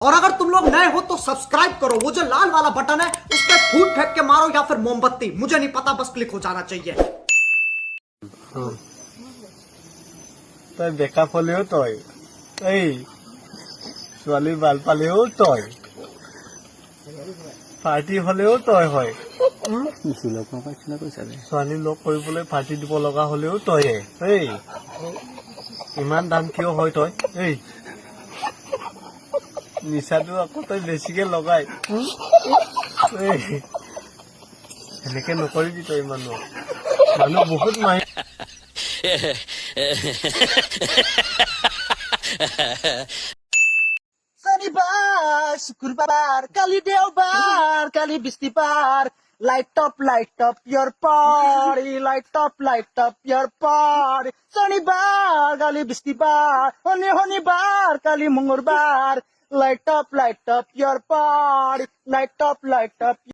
और अगर तुम लोग नए हो तो सब्सक्राइब करो, वो जो लाल वाला बटन है उस पर फूट फेंक के मारो या फिर मोमबत्ती, मुझे नहीं पता, बस क्लिक हो जाना चाहिए। তই বেকআপ হলেও তই, এই ছোৱালী ভাল পালেও তই, পাৰ্টি হলেও তই হয়, ছোৱালী লগ কৰিবলৈ পাৰ্টি দিব লগা হলেও তয়ে। এই ইমান দাম কিয় হয় তই? এই নিচাটো আকৌ তই বেছিকে লগাই, এই সেনেকে নকৰিবি তই। মানুহ বহুত মাৰি शनिबार शुक्रबार काली देवबार काली बिस्तिबार light up your party, light up your party. शनिबार काली बिस्तिबार शनिबार काली मंगलबार light up your party, light up